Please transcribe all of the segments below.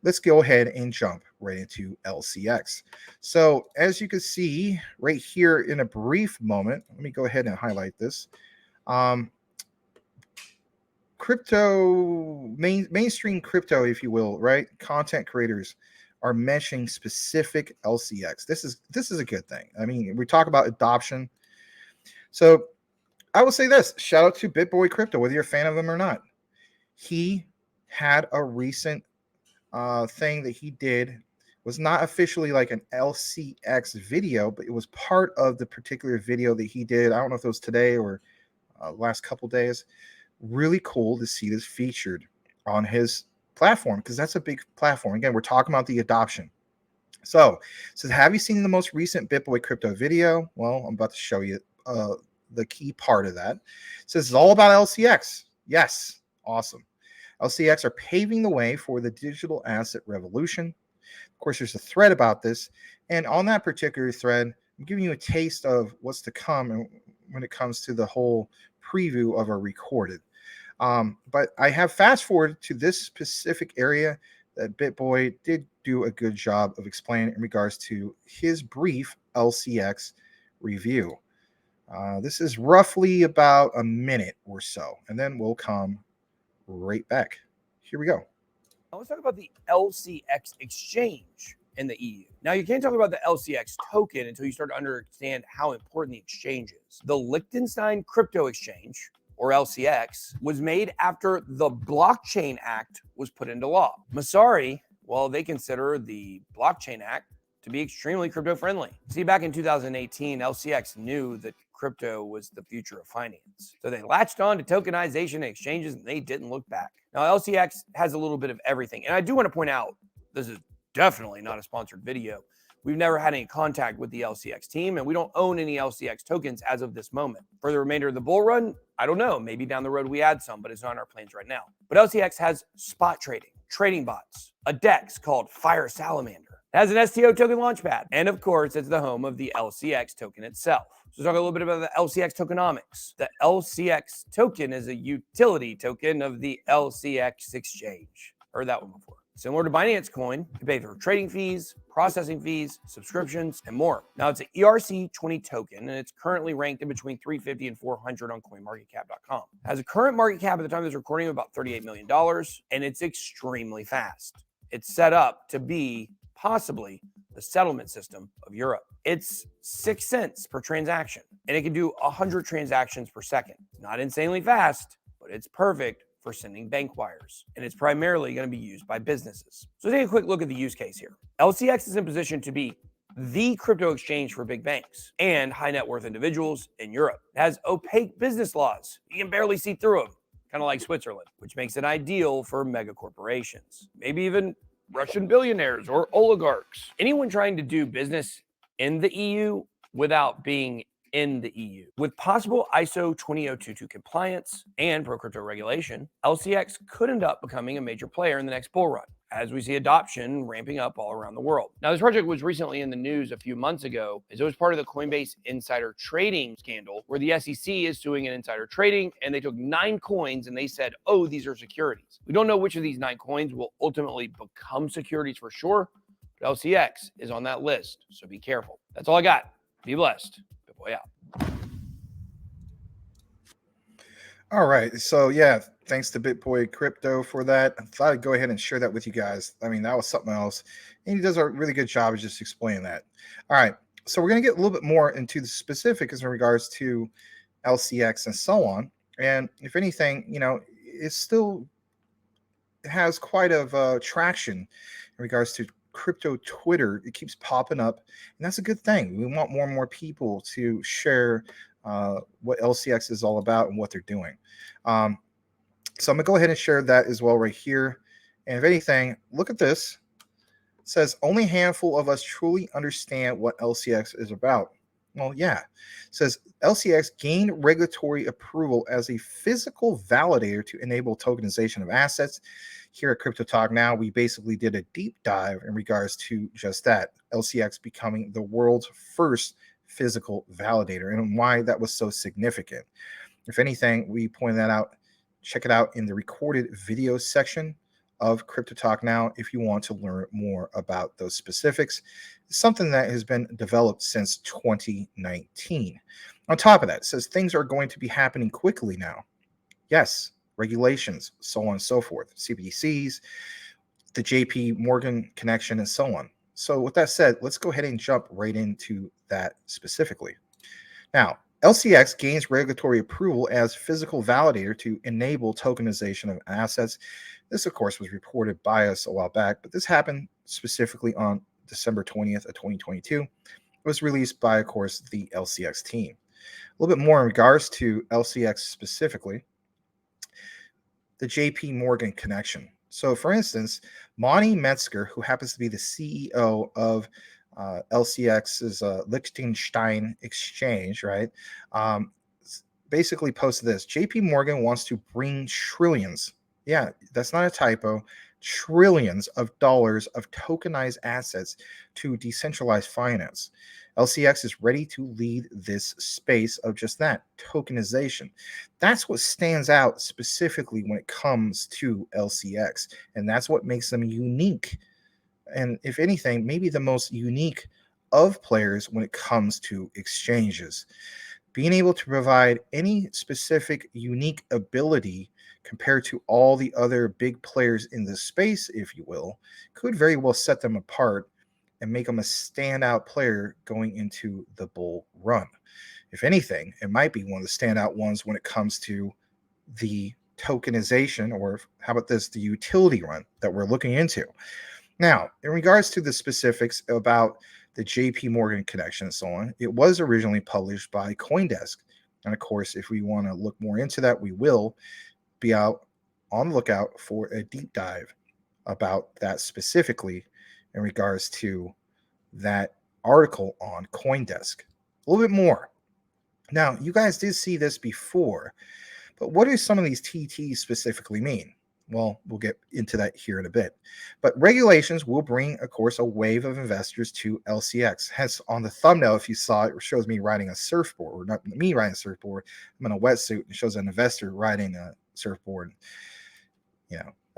let's go ahead and jump right into LCX. So as you can see right here in a brief moment, let me go ahead and highlight this. Um, mainstream crypto, if you will, right? Content creators are mentioning specific LCX. This is a good thing. I mean, we talk about adoption. So I will say this: shout out to BitBoy Crypto, whether you're a fan of them or not. He had a recent thing that he did, was not officially like an LCX video, but it was part of the particular video that he did. I don't know if it was today or last couple days. Really cool to see this featured on his platform, because that's a big platform. Again, we're talking about the adoption. So it says, have you seen the most recent BitBoy Crypto video? Well, I'm about to show you the key part of that. It says it's all about LCX. Yes, awesome. LCX are paving the way for the digital asset revolution. Of course, there's a thread about this. And on that particular thread, I'm giving you a taste of what's to come when it comes to the whole preview of a recorded. But I have fast forwarded to this specific area that BitBoy did do a good job of explaining in regards to his brief LCX review. This is roughly about a minute or so, and then we'll come right back. Here we go. Now let's talk about the LCX exchange in the EU. Now, you can't talk about the LCX token until you start to understand how important the exchange is. The Liechtenstein Crypto Exchange, or LCX, was made after the Blockchain Act was put into law. Masari, well, they consider the Blockchain Act to be extremely crypto friendly. See, back in 2018, LCX knew that crypto was the future of finance. So they latched on to tokenization and exchanges, and they didn't look back. Now, LCX has a little bit of everything. And I do want to point out, this is definitely not a sponsored video. We've never had any contact with the LCX team, and we don't own any LCX tokens as of this moment. For the remainder of the bull run, I don't know. Maybe down the road we add some, but it's not in our plans right now. But LCX has spot trading, trading bots, a DEX called Fire Salamander. It has an STO token Launchpad. And of course, it's the home of the LCX token itself. So talk a little bit about the LCX tokenomics. The LCX token is a utility token of the LCX exchange. Heard that one before. Similar to Binance Coin, you pay for trading fees, processing fees, subscriptions, and more. Now, it's an ERC20 token, and it's currently ranked in between 350 and 400 on CoinMarketCap.com. It has a current market cap at the time of this recording of about $38 million, and it's extremely fast. It's set up to be possibly the settlement system of Europe. It's 6 cents per transaction, and it can do 100 transactions per second. Not insanely fast, but it's perfect for sending bank wires, and it's primarily going to be used by businesses. So take a quick look at the use case here. LCX is in position to be the crypto exchange for big banks and high net worth individuals in Europe. It has opaque business laws. You can barely see through them, kind of like Switzerland, which makes it ideal for mega corporations, maybe even Russian billionaires or oligarchs. Anyone trying to do business in the EU without being in the EU. With possible ISO 20022 compliance and pro-crypto regulation, LCX could end up becoming a major player in the next bull run, as we see adoption ramping up all around the world. Now, this project was recently in the news a few months ago, as it was part of the Coinbase insider trading scandal, where the SEC is suing an insider trading, and they took 9 coins and they said, oh, these are securities. We don't know which of these 9 coins will ultimately become securities for sure, but LCX is on that list, so be careful. That's all I got. Be blessed. Boy, yeah. All right. So yeah, thanks to BitBoy Crypto for that. I thought I'd go ahead and share that with you guys. I mean, that was something else. And he does a really good job of just explaining that. All right. So we're going to get a little bit more into the specifics in regards to LCX and so on. And if anything, it still has quite of traction in regards to crypto Twitter. It keeps popping up, and that's a good thing. We want more and more people to share what LCX is all about and what they're doing. So I'm gonna go ahead and share that as well right here. And if anything, look at this. It says only a handful of us truly understand what LCX is about. Well, yeah. It says LCX gained regulatory approval as a physical validator to enable tokenization of assets. Here at Crypto Talk Now, we basically did a deep dive in regards to just that, LCX becoming the world's first physical validator, and why that was so significant. If anything, we pointed that out. Check it out in the recorded video section of Crypto Talk Now if you want to learn more about those specifics. It's something that has been developed since 2019. On top of that, it says things are going to be happening quickly now. Yes, regulations, so on and so forth, CBDCs, the JP Morgan connection, and so on. So with that said, let's go ahead and jump right into that specifically. Now, LCX gains regulatory approval as physical validator to enable tokenization of assets. This, of course, was reported by us a while back, but this happened specifically on December 20th of 2022. It was released by, of course, the LCX team. A little bit more in regards to LCX specifically, the JP Morgan connection. So, for instance, Monty Metzger, who happens to be the CEO of LCX's Liechtenstein exchange, right? Basically posted this: JP Morgan wants to bring trillions. Yeah, that's not a typo. Trillions of dollars of tokenized assets to decentralized finance. LCX is ready to lead this space of just that, tokenization. That's what stands out specifically when it comes to LCX, and that's what makes them unique. And if anything, maybe the most unique of players when it comes to exchanges. Being able to provide any specific unique ability compared to all the other big players in this space, if you will, could very well set them apart and make them a standout player going into the bull run. If anything, it might be one of the standout ones when it comes to the tokenization, or how about this, the utility run that we're looking into. Now, in regards to the specifics about the JP Morgan connection and so on, it was originally published by CoinDesk. And of course, if we want to look more into that, we will be out on the lookout for a deep dive about that specifically in regards to that article on CoinDesk. A little bit more. Now, you guys did see this before, but what do some of these TTs specifically mean? Well, we'll get into that here in a bit. But regulations will bring, of course, a wave of investors to LCX. Hence, on the thumbnail, if you saw it, it shows me riding a surfboard, or not me riding a surfboard. I'm in a wetsuit, and it shows an investor riding a surfboard,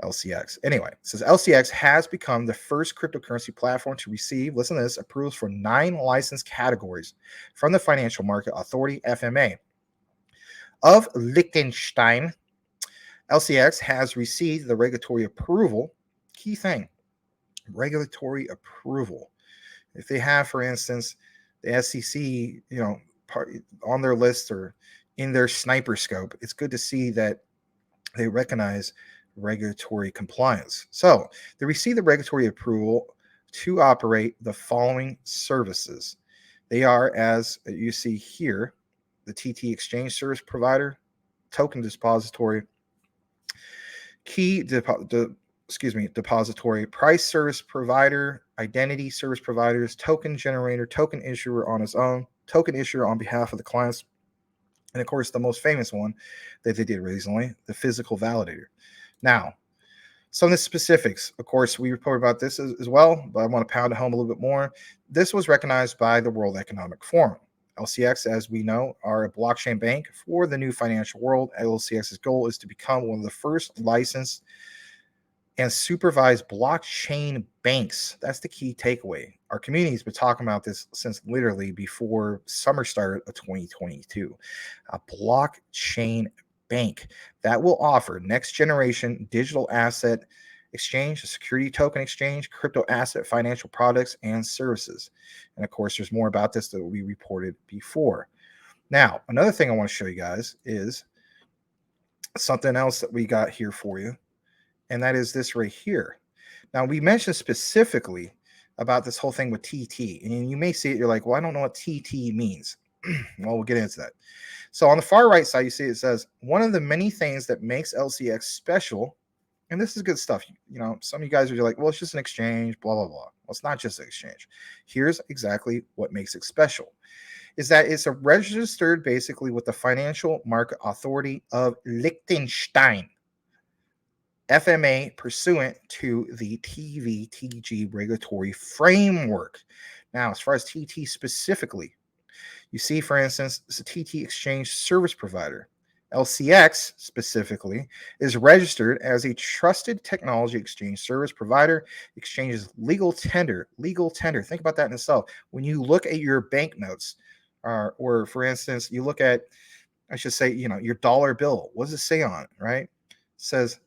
LCX. Anyway, it says LCX has become the first cryptocurrency platform to receive, listen to this, approvals for 9 licensed categories from the Financial Market Authority, FMA, of Liechtenstein. LCX has received the regulatory approval. Key thing, regulatory approval. If they have, for instance, the SEC, on their list or in their sniper scope, it's good to see that they recognize regulatory compliance. So they received the regulatory approval to operate the following services. They are, as you see here, the TT exchange service provider, token depository, depository, price service provider, identity service providers, token generator, token issuer on its own, token issuer on behalf of the clients, and of course the most famous one that they did recently, the physical validator. Now, some of the specifics, of course, we reported about this as well, but I want to pound it home a little bit more. This was recognized by the World Economic Forum. LCX, as we know, are a blockchain bank for the new financial world. LCX's goal is to become one of the first licensed and supervised blockchain banks. That's the key takeaway. Our community has been talking about this since literally before summer started of 2022. A blockchain bank that will offer next generation digital asset exchange, a security token exchange, crypto asset financial products and services. And of course, there's more about this that we reported before. Now, another thing I want to show you guys is something else that we got here for you, and that is this right here. Now, we mentioned specifically about this whole thing with TT, and you may see it, you're like, well, I don't know what TT means. Well, we'll get into that. So on the far right side, you see it says, one of the many things that makes LCX special, and this is good stuff. Some of you guys are like, well, it's just an exchange, blah, blah, blah. Well, it's not just an exchange. Here's exactly what makes it special, is that it's a registered basically with the Financial Market Authority of Liechtenstein, FMA, pursuant to the TVTG regulatory framework. Now, as far as TT specifically, you see, for instance, it's a TT exchange service provider. LCX specifically is registered as a trusted technology exchange service provider. Exchanges legal tender. Legal tender. Think about that in itself. When you look at your banknotes, or for instance, you look at, I should say, your dollar bill. What does it say on it, right? It says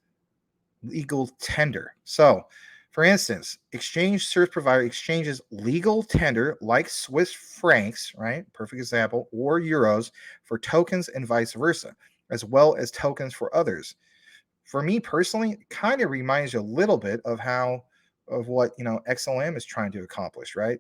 legal tender. So, for instance, exchange service provider exchanges legal tender like Swiss francs, right? Perfect example, or euros for tokens and vice versa, as well as tokens for others. For me personally, it kind of reminds you a little bit of what XLM is trying to accomplish, right?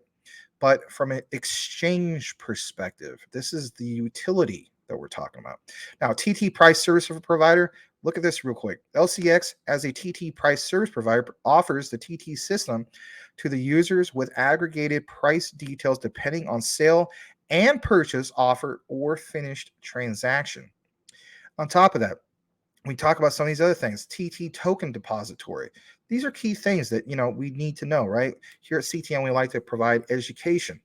But from an exchange perspective, this is the utility that we're talking about. Now, TT price service provider, look at this real quick. LCX, as a TT price service provider, offers the TT system to the users with aggregated price details depending on sale and purchase offer or finished transaction. On top of that, we talk about some of these other things. TT token depository. These are key things that we need to know, right? Here at CTN, we like to provide education.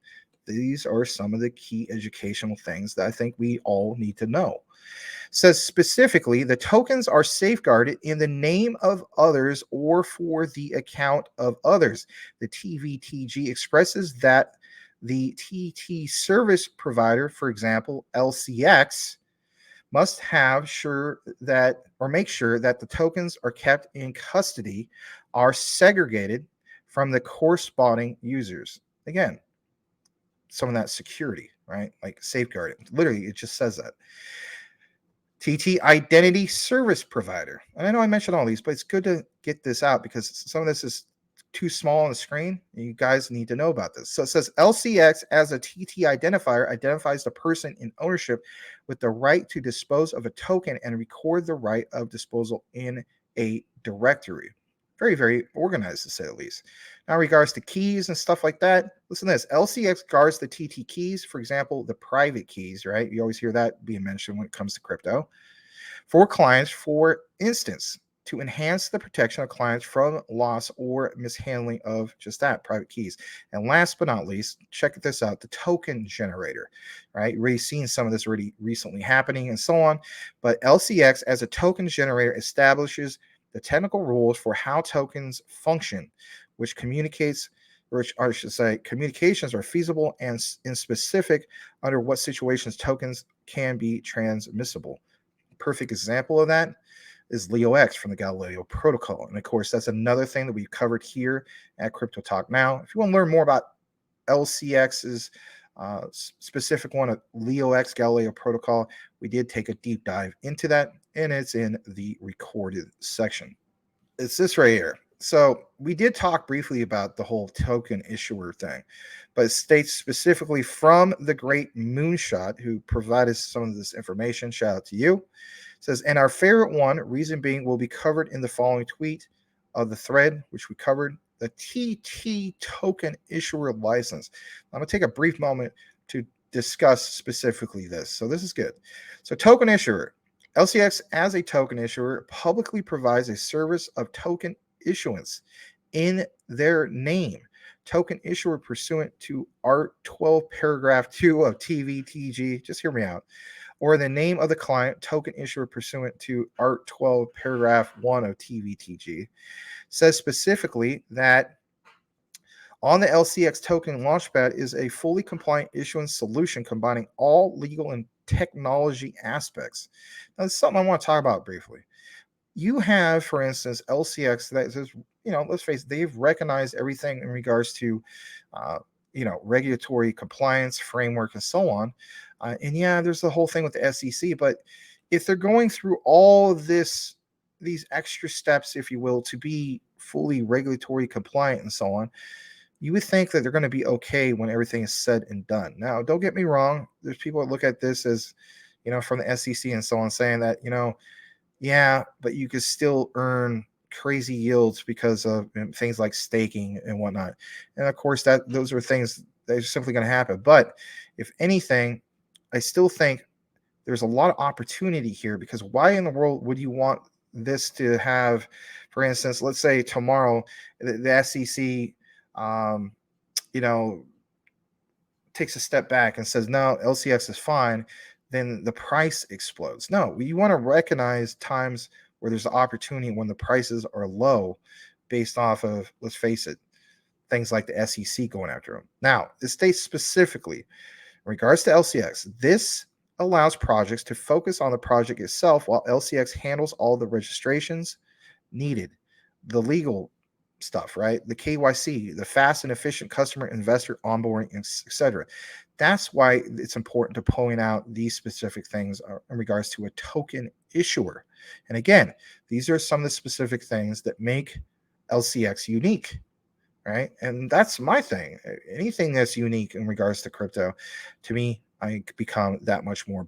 These are some of the key educational things that I think we all need to know. It says specifically, the tokens are safeguarded in the name of others or for the account of others. The TVTG expresses that the TT service provider, for example, LCX, must make sure that the tokens are kept in custody, are segregated from the corresponding users. Again, some of that security, right? Like safeguarding. Literally, it just says that. TT identity service provider. And I know I mentioned all these, but it's good to get this out because some of this is too small on the screen. You guys need to know about this. So it says LCX as a TT identifier identifies the person in ownership with the right to dispose of a token and record the right of disposal in a directory. Very, very organized to say the least. Now, in regards to keys and stuff like that, listen to this. LCX guards the TT keys, for example, the private keys, right? You always hear that being mentioned when it comes to crypto. For clients, for instance, to enhance the protection of clients from loss or mishandling of just that, private keys. And last but not least, check this out, the token generator, right? You've already seen some of this already recently happening and so on. But LCX as a token generator establishes the technical rules for how tokens function, which communicates, or I should say, communications are feasible and in specific under what situations tokens can be transmissible. Perfect example of that is LeoX from the Galileo protocol. And of course, that's another thing that we've covered here at Crypto Talk Now. If you want to learn more about LCX's specific one, LeoX Galileo protocol, we did take a deep dive into that, and it's in the recorded section. It's this right here. So we did talk briefly about the whole token issuer thing, but it states specifically from the great Moonshot, who provided some of this information. Shout out to you. It says, and our favorite one, reason being, will be covered in the following tweet of the thread, which we covered, the TT token issuer license. I'm going to take a brief moment to discuss specifically this. So this is good. So token issuer. LCX as a token issuer publicly provides a service of token issuance in their name. Token issuer pursuant to Art 12 paragraph 2 of TVTG, just hear me out, or the name of the client, token issuer pursuant to Art 12 paragraph 1 of TVTG, says specifically that on the LCX token Launchpad is a fully compliant issuance solution combining all legal and technology aspects. Now, this is something I want to talk about briefly. You have, for instance, LCX that says, let's face it, they've recognized everything in regards to, regulatory compliance framework and so on. And yeah, there's the whole thing with the SEC, but if they're going through all of these extra steps, if you will, to be fully regulatory compliant and so on, you would think that they're going to be okay when everything is said and done. Now, don't get me wrong. There's people that look at this as, from the SEC and so on, saying that, yeah, but you could still earn crazy yields because of things like staking and whatnot. And of course, those are things that are simply going to happen. But if anything, I still think there's a lot of opportunity here, because why in the world would you want this to have, for instance, let's say tomorrow the SEC, takes a step back and says, no, LCX is fine. then the price explodes. No, you want to recognize times where there's an opportunity when the prices are low based off of, let's face it, things like the SEC going after them. Now, it states specifically in regards to LCX, this allows projects to focus on the project itself while LCX handles all the registrations needed, the legal stuff, right? The KYC, the fast and efficient customer investor onboarding, etc. That's why it's important to point out these specific things in regards to a token issuer. And again, these are some of the specific things that make LCX unique, right? And that's my thing. Anything that's unique in regards to crypto, to me, I become that much more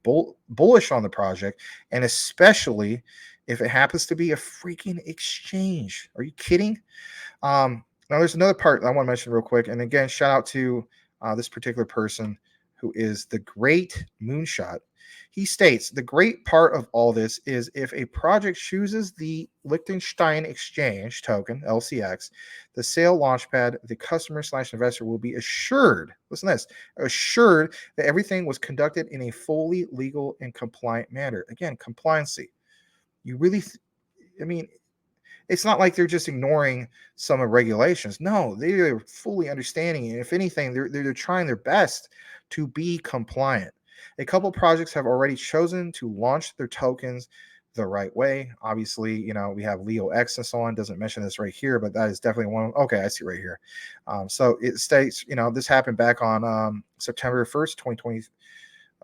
bullish on the project, and especially if it happens to be a freaking exchange. Are you kidding? Now, there's another part I want to mention real quick. And again, shout out to this particular person who is the Great Moonshot. He states the great part of all this is if a project chooses the Liechtenstein Exchange token, LCX, the sale launchpad, the customer/investor will be assured, listen to this, assured that everything was conducted in a fully legal and compliant manner. Again, compliancy. You really, I mean, it's not like they're just ignoring some of regulations. No, they're fully understanding. And if anything, they're trying their best to be compliant. A couple projects have already chosen to launch their tokens the right way. Obviously, we have Leo X and so on. Doesn't mention this right here, but that is definitely one. Okay, I see right here. So it states, this happened back on September 1st, 2020.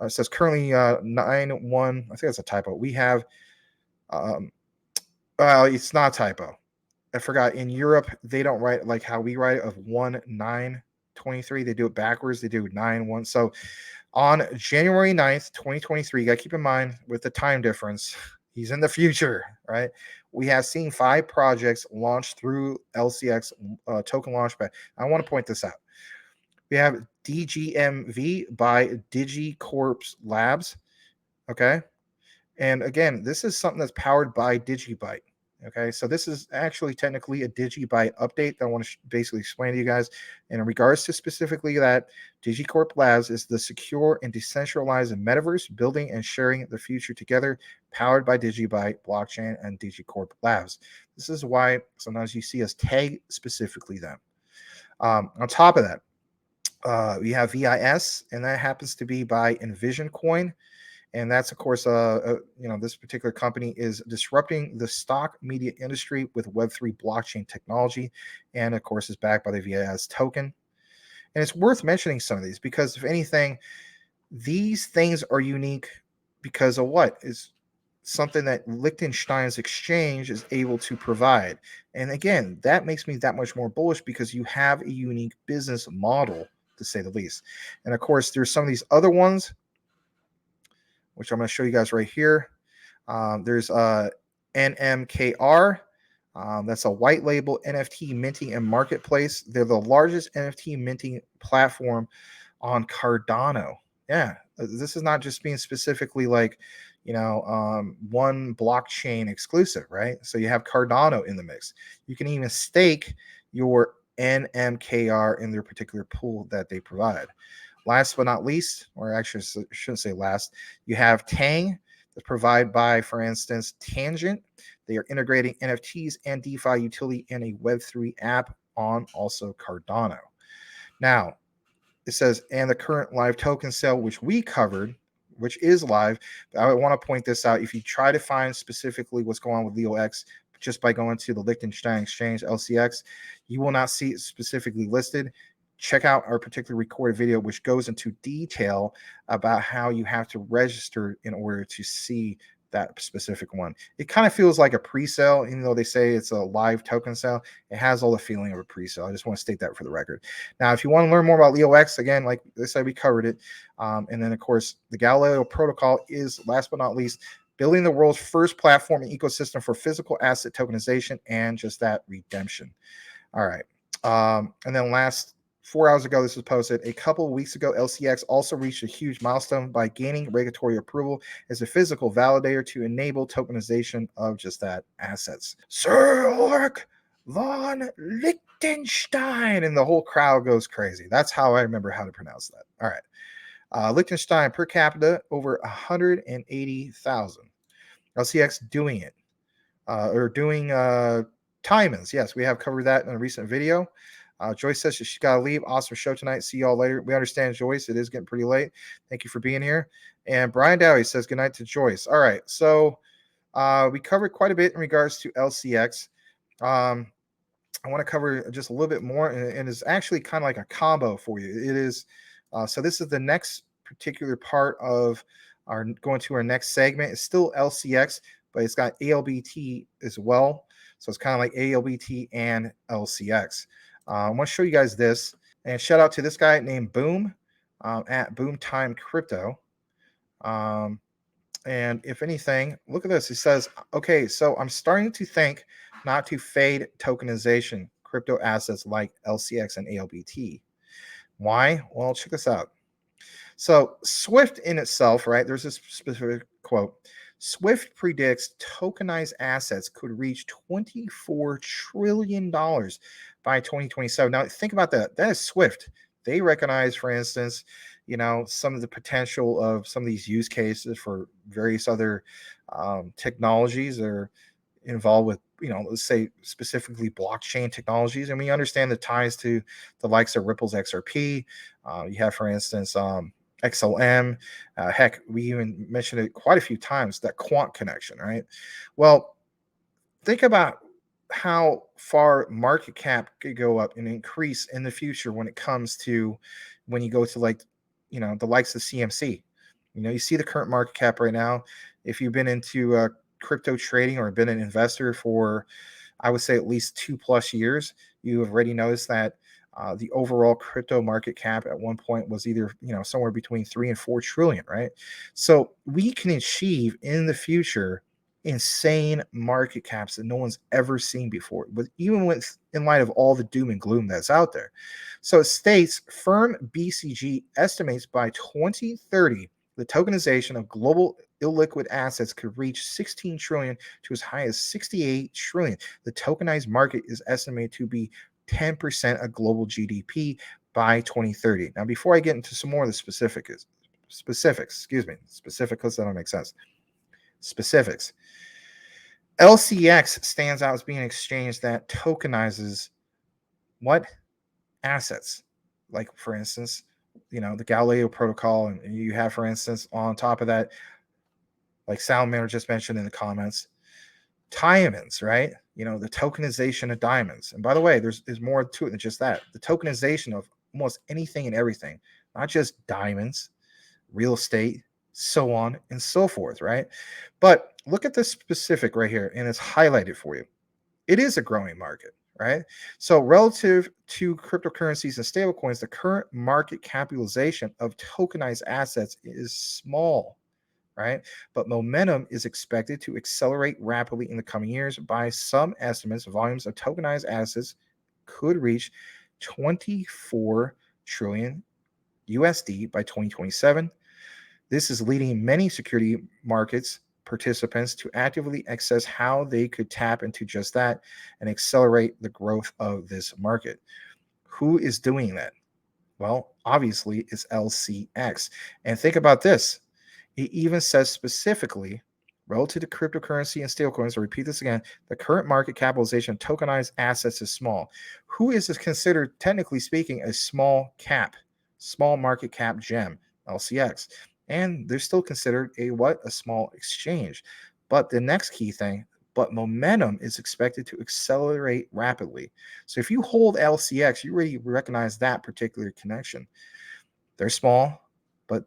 It says currently 9-1. I think that's a typo. We have, well, it's not a typo. I forgot. In Europe, they don't write like how we write it of 1-9-23. They do it backwards. They do 9-1. So on January 9th, 2023, you got to keep in mind with the time difference, he's in the future, right? We have seen 5 projects launched through LCX token launchpad. I want to point this out. We have DGMV by DigiCorp Labs. Okay. And again, this is something that's powered by Digibyte. Okay, so this is actually technically a Digibyte update that I want to basically explain to you guys. And in regards to specifically that, DigiCorp Labs is the secure and decentralized metaverse, building and sharing the future together, powered by Digibyte, blockchain, and DigiCorp Labs. This is why sometimes you see us tag specifically them. On top of that, we have VIS, and that happens to be by Envision Coin. And that's, of course, this particular company is disrupting the stock media industry with Web3 blockchain technology, and of course, is backed by the VIS token. And it's worth mentioning some of these because, if anything, these things are unique because of what is something that Liechtenstein's exchange is able to provide. And again, that makes me that much more bullish because you have a unique business model, to say the least. And of course, there's some of these other ones, which I'm going to show you guys right here. There's NMKR. That's a white label NFT minting and marketplace. They're the largest NFT minting platform on Cardano. Yeah, this is not just being specifically like, one blockchain exclusive, right? So you have Cardano in the mix. You can even stake your NMKR in their particular pool that they provide. Last but not least, or actually I shouldn't say last, you have Tang that's provided by, for instance, Tangent. They are integrating NFTs and DeFi utility in a Web3 app on also Cardano. Now, it says, and the current live token sale, which we covered, which is live. But I want to point this out. If you try to find specifically what's going on with Leo X, just by going to the Liechtenstein Exchange, LCX, you will not see it specifically listed. Check out our particular recorded video, which goes into detail about how you have to register in order to see that specific one. It kind of feels like a pre-sale, even though they say it's a live token sale. It has all the feeling of a pre-sale. I just want to state that for the record. Now, if you want to learn more about Leo X, again, like I said, we covered it. And then, of course, the Galileo protocol is, last but not least, building the world's first platform and ecosystem for physical asset tokenization and just that redemption. All right. And then last, 4 hours ago, this was posted. A couple of weeks ago, LCX also reached a huge milestone by gaining regulatory approval as a physical validator to enable tokenization of just that assets. Sir Ulrich von Liechtenstein, and the whole crowd goes crazy. That's how I remember how to pronounce that. All right. Liechtenstein per capita over 180,000. LCX doing it, or doing timings. Yes, we have covered that in a recent video. Joyce says she's got to leave. Awesome show tonight. See y'all later. We understand, Joyce. It is getting pretty late. Thank you for being here. And Brian Dowie says good night to Joyce. All right. So we covered quite a bit in regards to LCX. I want to cover just a little bit more, and it's actually kind of like a combo for you. It is, so this is the next particular part of our going to our next segment. It's still LCX, but it's got ALBT as well. So it's kind of like ALBT and LCX. I want to show you guys this, and shout out to this guy named Boom at Boom Time Crypto. And if anything, look at this. It says, okay, so I'm starting to think not to fade tokenization crypto assets like LCX and ALBT. Why? Well, check this out. So Swift in itself, right? There's this specific quote. Swift predicts tokenized assets could reach $24 trillion by 2027. Now, think about that. That is Swift. They recognize, for instance, some of the potential of some of these use cases for various other technologies that are involved with, let's say specifically blockchain technologies. And we understand the ties to the likes of Ripple's XRP. You have, for instance, XLM. Heck, we even mentioned it quite a few times, that quant connection, right? Well, think about how far market cap could go up and increase in the future when it comes to when you go to the likes of CMC. You see the current market cap right now. If you've been into crypto trading or been an investor for, I would say, at least 2+ years, you have already noticed that the overall crypto market cap at one point was either somewhere between 3 and 4 trillion, right? So we can achieve in the future insane market caps that no one's ever seen before, but even in light of all the doom and gloom that's out there. So it states firm BCG estimates by 2030 the tokenization of global illiquid assets could reach 16 trillion to as high as 68 trillion. The tokenized market is estimated to be 10% of global GDP by 2030. Now, before I get into some more of the specifics, that don't make sense. Specifics. LCX stands out as being an exchange that tokenizes what? Assets. Like, for instance, the Galileo protocol, and you have, for instance, on top of that, like Salamander just mentioned in the comments, diamonds, right? The tokenization of diamonds. And by the way, there's more to it than just that. The tokenization of almost anything and everything, not just diamonds, real estate, so on and so forth, right? But look at this specific right here, and it's highlighted for you. It is a growing market, right? So relative to cryptocurrencies and stablecoins, the current market capitalization of tokenized assets is small, right? But momentum is expected to accelerate rapidly in the coming years. By some estimates, volumes of tokenized assets could reach 24 trillion USD by 2027. This is leading many security markets participants to actively assess how they could tap into just that and accelerate the growth of this market. Who is doing that? Well, obviously, it's LCX. And think about this. It even says specifically, relative to cryptocurrency and stablecoins, I'll repeat this again, the current market capitalization of tokenized assets is small. Who is considered, technically speaking, a small market cap gem? LCX. And they're still considered a small exchange. But the next key thing, but momentum is expected to accelerate rapidly. So if you hold LCX, you already recognize that particular connection. They're small, but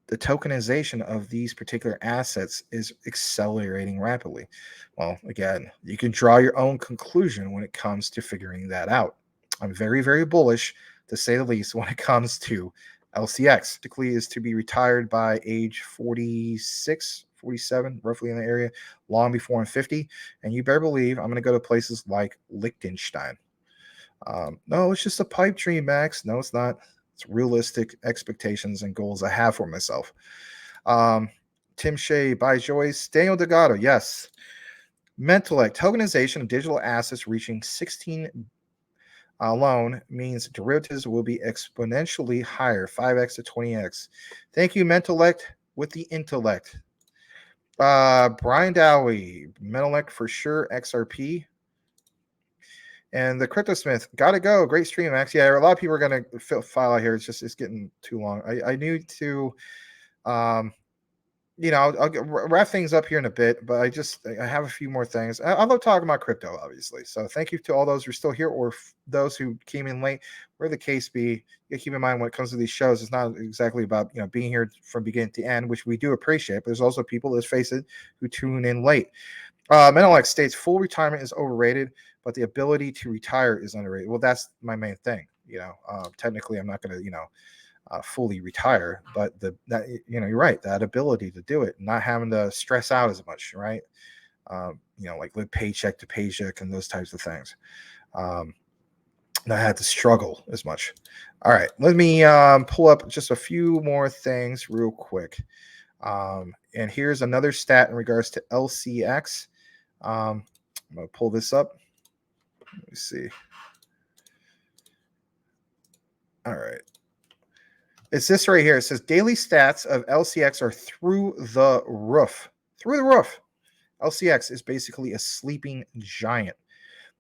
the tokenization of these particular assets is accelerating rapidly. Well, again, you can draw your own conclusion when it comes to figuring that out. I'm very, very bullish, to say the least, when it comes to LCX. Typically is to be retired by age 46, 47, roughly in the area, long before I'm 50. And you better believe I'm going to go to places like Liechtenstein. No, it's just a pipe dream, Max. No, it's not. It's realistic expectations and goals I have for myself. Tim Shea, by Joyce. Daniel Delgado, yes. Mentellect, tokenization of digital assets reaching 16 alone means derivatives will be exponentially higher, 5x to 20x. Thank you, Mentellect, with the intellect. Brian Dowie, Mentellect for sure, XRP. And the CryptoSmith, gotta go. Great stream, Max. Yeah, a lot of people are gonna file out here. It's getting too long. I need to I'll wrap things up here in a bit, but I have a few more things. I love talking about crypto, obviously. So thank you to all those who are still here or those who came in late. Where the case be, you keep in mind when it comes to these shows, it's not exactly about being here from beginning to end, which we do appreciate. But there's also people, let's face it, who tune in late. Menelec states full retirement is overrated, but the ability to retire is underrated. Well, that's my main thing. Technically, I'm not going to fully retire, but you're right, that ability to do it, not having to stress out as much, right? Like live paycheck to paycheck and those types of things. Not have to struggle as much. All right, let me pull up just a few more things real quick. And here's another stat in regards to LCX. I'm gonna pull this up. Let me see. All right. It's this right here. It says daily stats of LCX are through the roof. Through the roof. LCX is basically a sleeping giant.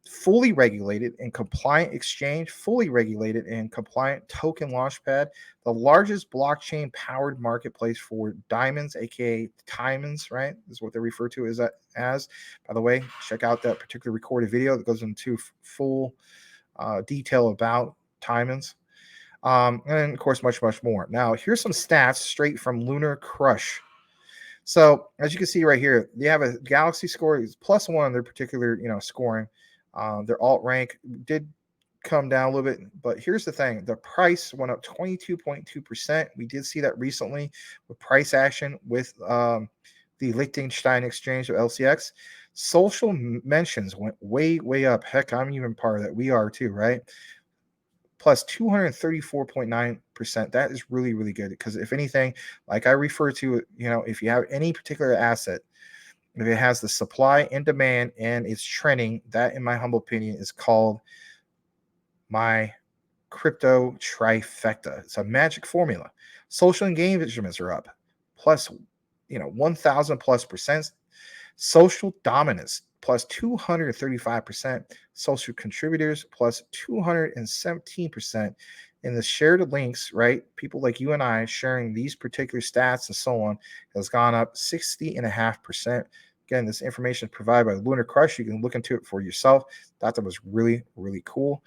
Fully regulated and compliant exchange, fully regulated and compliant token launchpad, the largest blockchain powered marketplace for diamonds, aka diamonds, right? Is what they refer to as. By the way, check out that particular recorded video that goes into full detail about diamonds. And of course, much, much more. Now, here's some stats straight from Lunar Crush. So, as you can see right here, they have a Galaxy score is +1 on their particular, scoring. Their alt rank did come down a little bit, but here's the thing: the price went up 22.2%. We did see that recently with price action with the Liechtenstein exchange of LCX. Social mentions went way, way up. Heck, I'm even part of that. We are too, right? Plus 234.9%. That is really, really good because if anything, like I refer to, if you have any particular asset, if it has the supply and demand and it's trending, that in my humble opinion is called my crypto trifecta. It's a magic formula. Social engagements are up plus 1,000 plus percent. Social dominance plus 235%, social contributors plus 217%. And the shared links, right? People like you and I sharing these particular stats and so on has gone up 60.5%. Again, this information is provided by Lunar Crush. You can look into it for yourself. Thought that was really, really cool.